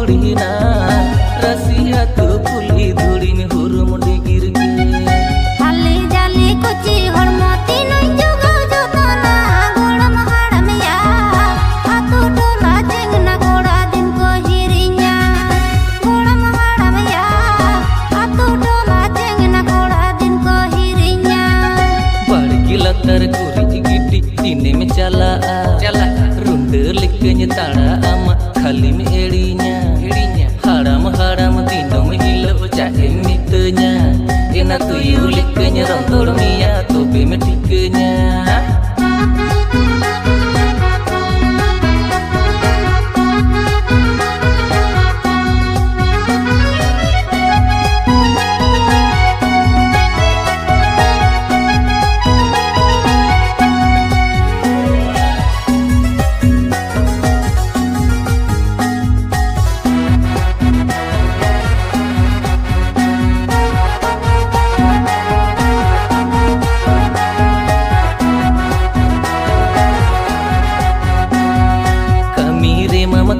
कुड़ी ना रसिया तो फुली धुड़ी में हुरुम डिगिर के हाली जाली कुची हरमती नई जुगो जोतना गोड़म हाड़म या आतु टोला जेंगना गोड़ा दिन को हिरिnya गोड़म हाड़म या आतु टोला जेंगना गोड़ा दिन को हिरिnya बड़की लतर कुरी गिटी तीने में चला रुंड लिकnya ताड़ा आमा खाली में एड़िnya haram tindong hilo cahe mitenya ena tuyu likenya rontol mia tope metikenya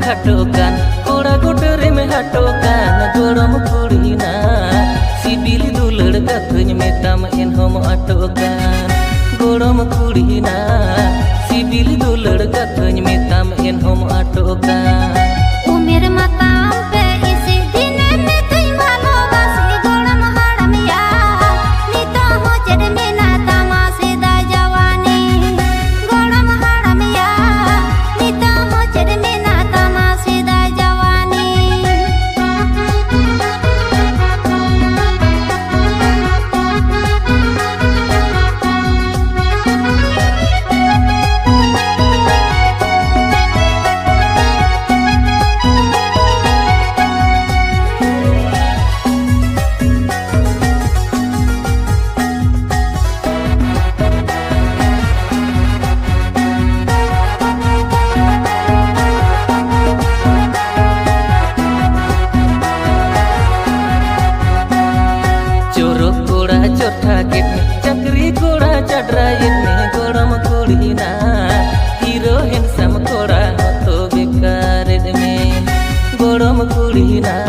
hatokan koda godere me hatokan gorom kudi na sibil dulur katanya metam en homo hatokan gorom kudi na sibil dulur katanya metam en homo hatokan umir matam pe isi dine me tui bhalobasi goram haram ya nito ho jed mena tama seda jawani goram haram ya nito ho jed mena चक्री कोड़ा चढ़ाई में गोड़म कुड़ी ना hero handsome कोड़ा तो बेकार में गोड़म कुड़ी ना